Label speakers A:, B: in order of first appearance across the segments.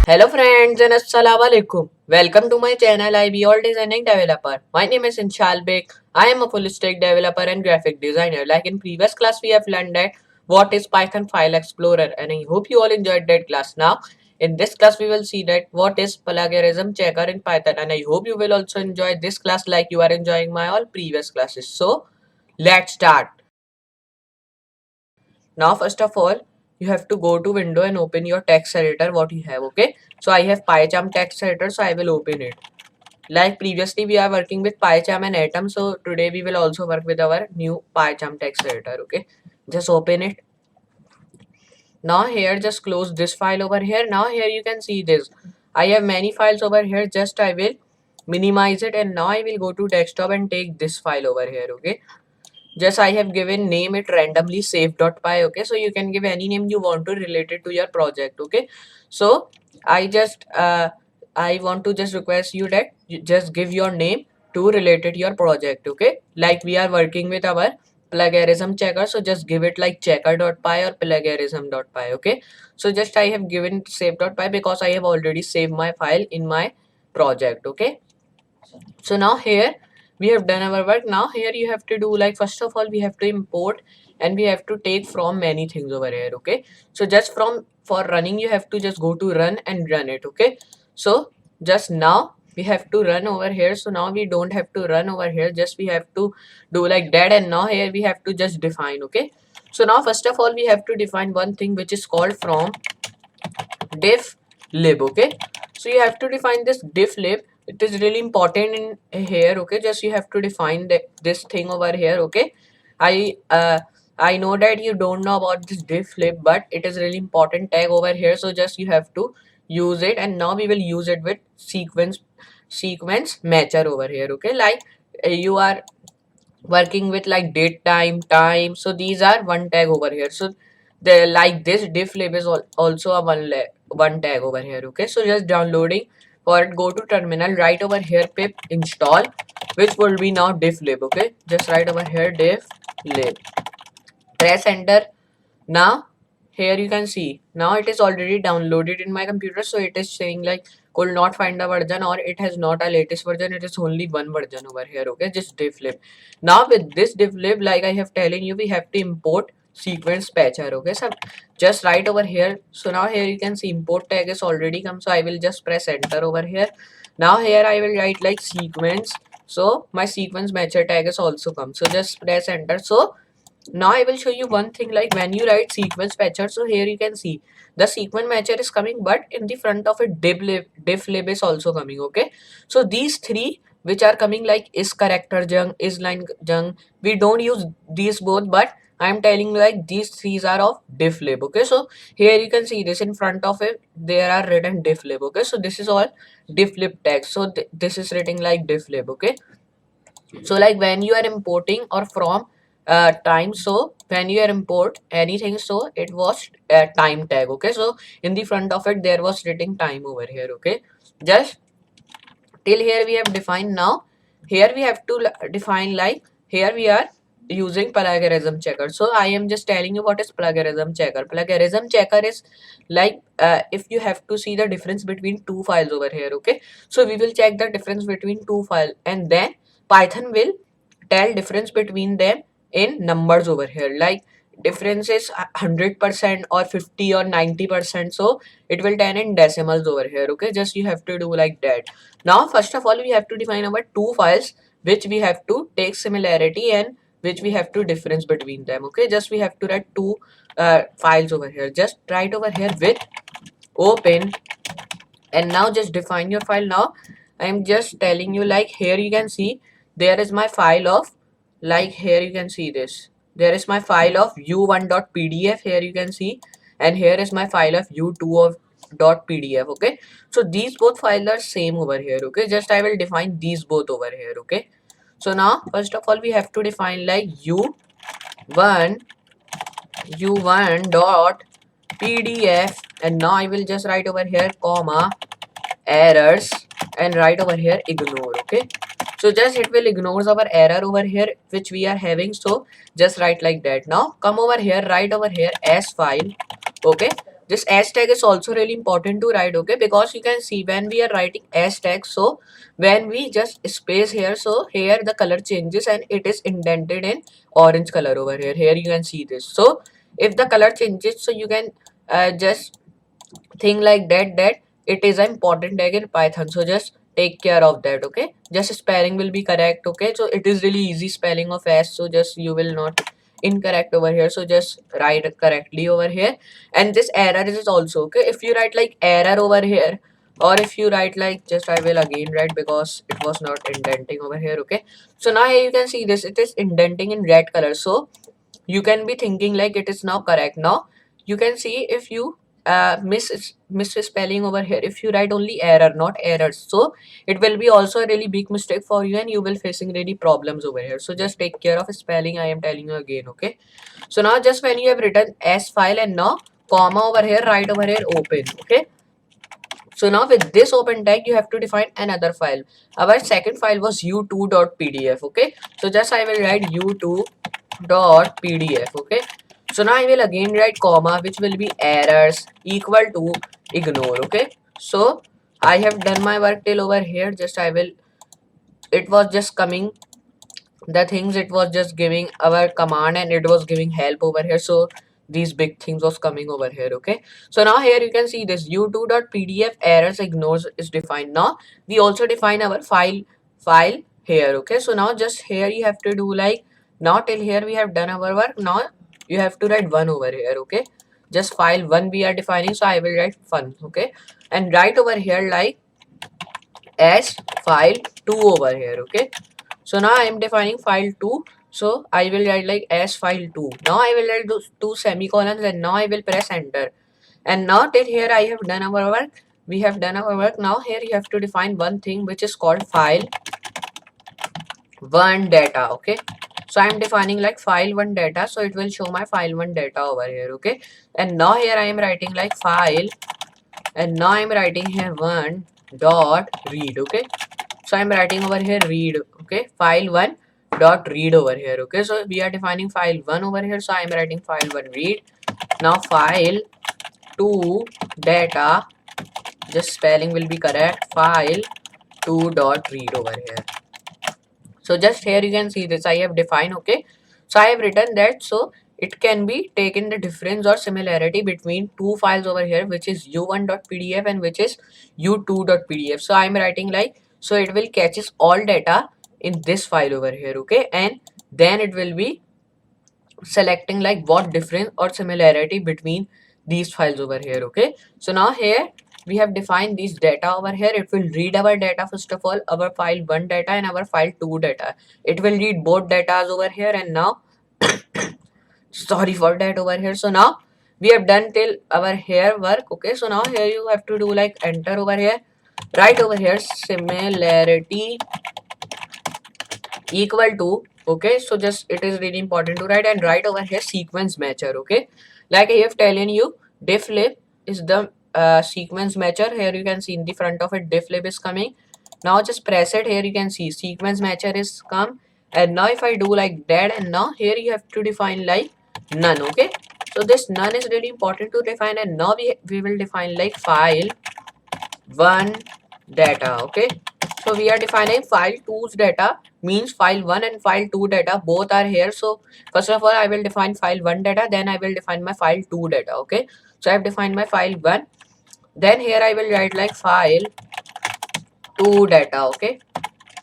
A: Hello friends and assalamu alaikum. Welcome to my channel IB All Designing Developer. My name is Inshal Beg. I am a full stack developer and graphic designer. Like in previous class we have learned that what is Python File Explorer and I hope you all enjoyed that class. Now in this class we will see that what is plagiarism checker in Python and I hope you will also enjoy this class like you are enjoying my all previous classes. So let's start. Now first of all you have to go to window and open your text editor what you have. Okay, so I have PyCharm text editor, so I will open it. Like previously we are working with PyCharm and Atom, so today we will also work with our new PyCharm text editor. Okay, just open it. Now here just close this file over here. Now here you can see this, I have many files over here. Just I will minimize it and now I will go to desktop and take this file over here. Okay, just I have given name it randomly save.py. Okay, so you can give any name you want to relate it to your project. Okay, so I want to just request you that you just give your name to related your project. Okay, like we are working with our plagiarism checker, so just give it like checker.py or plagiarism.py. Okay, so just I have given save.py because I have already saved my file in my project. Okay, so now here we have done our work. Now here you have to do like first of all we have to import and we have to take from many things over here. Okay, so just from for running you have to just go to run and run it. Okay, so just now we have to run over here, so now we don't have to run over here, just we have to do like that. And now here we have to just define. Okay, so now first of all we have to define one thing which is called from diff lib. Okay, so you have to define this diff lib. It is really important in here. Okay, just you have to define this thing over here. Okay, I know that you don't know about this diff lib, but it is really important tag over here, so just you have to use it. And now we will use it with sequence matcher over here. Okay, like you are working with like date time, so these are one tag over here. So the like this diff lib is also a one tag over here. Okay, so just downloading for it, go to terminal, write over here pip install, which will be now diff lib. Okay, just write over here diff lib, press enter. Now here you can see now it is already downloaded in my computer, so it is saying like could not find the version or it has not a latest version, it is only one version over here. Okay, just diff lib. Now with this diff lib, like I have telling you, we have to import sequence patcher. Okay, so just write over here. So now here you can see import tag is already come, so I will just press enter over here. Now here I will write like sequence, so my sequence matcher tag is also come, so just press enter. So now I will show you one thing, like when you write sequence matcher, so here you can see the sequence matcher is coming, but in the front of it diff lib is also coming. Okay, so these three which are coming like is character jung, is line jung, we don't use these both, but I am telling you like these three are of diff lib. Okay, so here you can see this in front of it there are written diff lib. Okay, so this is all diff lib text, so this is written like diff lib. Okay, so like when you are importing or from time, so when you are import anything, so it was time tag. Okay, so in the front of it there was written time over here. Okay, just till here we have defined. Now here we have to define like here we are using plagiarism checker. So I am just telling you what is plagiarism checker. Plagiarism checker is like if you have to see the difference between two files over here. Okay, so we will check the difference between two files and then Python will tell difference between them in numbers over here, like difference is 100% or 50 or 90%, so it will turn in decimals over here. Okay, just you have to do like that. Now first of all we have to define our two files which we have to take similarity and which we have to difference between them. Okay, just we have to write two files over here. Just write over here with open and now just define your file. Now I am just telling you like here you can see there is my file of, like here you can see this, there is my file of u1.pdf here you can see, and here is my file of u2 of .pdf. Okay, so these both files are same over here. Okay, just I will define these both over here. Okay, so now first of all we have to define like u1 dot pdf, and now I will just write over here comma errors and write over here ignore. Okay, so just it will ignores our error over here which we are having, so just write like that. Now come over here, write over here as file. Okay, this s tag is also really important to write, okay, because you can see when we are writing s tag, so when we just space here, so here the color changes and it is indented in orange color over here. Here you can see this. So if the color changes, so you can just think like that it is an important tag in Python, so just take care of that, okay. Just spelling will be correct, okay. So it is really easy spelling of s, so just you will not incorrect over here, so just write correctly over here. And this error is also okay if you write like error over here, or if you write like, just I will again write because it was not indenting over here, okay. So now here you can see this, it is indenting in red color, so you can be thinking like it is now correct. Now you can see if you misspelling over here, if you write only error not errors, so it will be also a really big mistake for you and you will facing really problems over here. So just take care of spelling, I am telling you again, okay. So now just when you have written s file and now comma over here, write over here open, okay. So now with this open tag you have to define another file. Our second file was u2.pdf, okay. So just I will write u2.pdf, okay. So now I will again write comma, which will be errors equal to ignore, okay. So I have done my work till over here. Just I will, it was just coming the things, it was just giving our command and it was giving help over here. So these big things was coming over here, okay. So now here you can see this u2.pdf errors ignores is defined. Now we also define our file here, okay. So now just here you have to do like, now till here we have done our work. Now you have to write one over here, okay. Just file one we are defining, so I will write fun, okay. And write over here like as file 2 over here, okay. So now I am defining file 2. So I will write like as file 2. Now I will write those two semicolons and now I will press enter. And now till here I have done our work. We have done our work. Now here you have to define one thing which is called file one data, okay. So I am defining like file one data. So it will show my file one data over here, okay. And now here I am writing like file, and now I am writing here one dot read, okay. So I'm writing over here read, okay, file one dot read over here, okay. So we are defining file one over here, so I'm writing file one read. Now file two data, just spelling will be correct, file two dot read over here. So just here you can see this I have defined, okay. So I have written that, so it can be taken the difference or similarity between two files over here, which is u1.pdf and which is u2.pdf. So I'm writing like, so it will catches all data in this file over here, okay. And then it will be selecting like what difference or similarity between these files over here, okay. So now here we have defined these data over here. It will read our data, first of all our file one data and our file two data. It will read both datas over here. And now sorry for that over here. So now we have done till our here work, okay. So now here you have to do like enter over here, write over here similarity equal to, okay. So just it is really important to write, and write over here sequence matcher, okay. Like I have telling you, difflib is the sequence matcher. Here you can see in the front of it difflib is coming. Now just press it, here you can see sequence matcher is come. And now if I do like that, and now here you have to define like none, okay. So this none is really important to define. And now we will define like file one data, okay. So we are defining file 2's data, means file 1 and file 2 data both are here. So first of all I will define file 1 data, then I will define my file 2 data, okay. So I have defined my file 1, then here I will write like file 2 data, okay.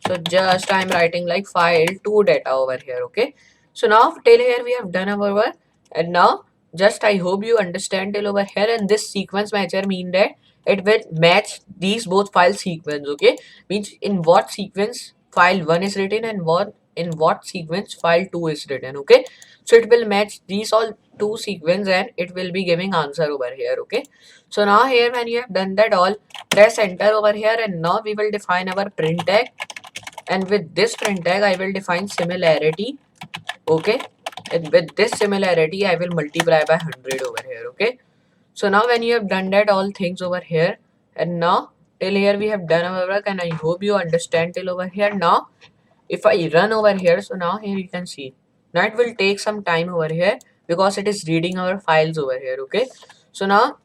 A: So just I am writing like file 2 data over here, okay. So now till here we have done our work. And now just I hope you understand till over here. And this sequence matcher mean that it will match these both file sequence, okay. Means in what sequence file 1 is written and what in what sequence file 2 is written, okay. So it will match these all two sequence and it will be giving answer over here, okay. So now here when you have done that all, press enter over here. And now we will define our print tag, and with this print tag I will define similarity, okay. And with this similarity I will multiply by 100 over here, okay. So now when you have done that all things over here, and now till here we have done our work, and I hope you understand till over here. Now if I run over here, so now here you can see that will take some time over here because it is reading our files over here, okay. So now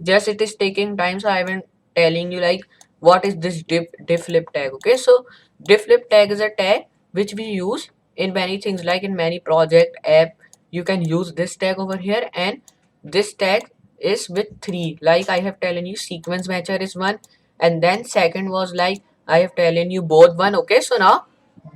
A: just it is taking time, so I am telling you like what is this difflip tag. Okay, so difflip tag is a tag which we use in many things, like in many project app you can use this tag over here. And this tag is with three, like I have telling you sequence matcher is one, and then second was like I have telling you both one. Okay, so now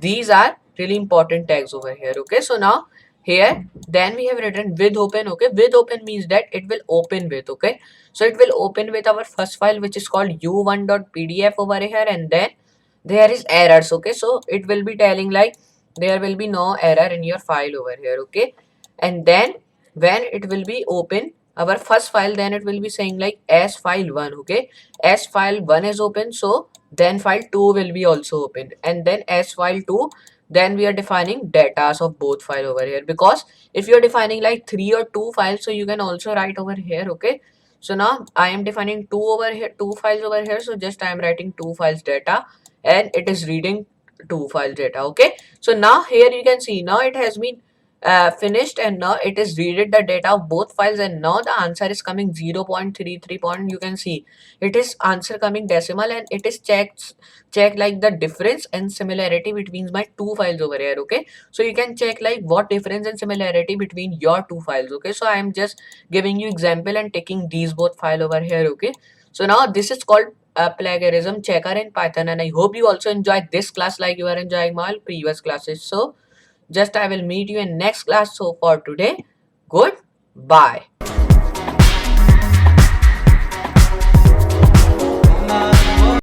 A: these are really important tags over here. Okay, so now here then we have written with open. Okay, with open means that it will open with. Okay, so it will open with our first file which is called u1.pdf over here, and then there is errors. Okay, so it will be telling like there will be no error in your file over here. Okay, and then when it will be open our first file, then it will be saying like as file 1. Okay, as file 1 is open, so then file 2 will be also opened, and then as file 2, then we are defining datas of both file over here, because if you're defining like 3 or 2 files, so you can also write over here. Okay, so now I am defining two over here, two files over here, so just I am writing two files data, and it is reading two files data. Okay, so now here you can see now it has been finished, and now it is readed the data of both files, and now the answer is coming 0.33 point. You can see it is answer coming decimal, and it is check like the difference and similarity between my two files over here. Okay, so you can check like what difference and similarity between your two files. Okay, so I am just giving you example and taking these both file over here. Okay, so now this is called plagiarism checker in Python, and I hope you also enjoyed this class like you are enjoying my previous classes. So just I will meet you in next class. So for today, goodbye.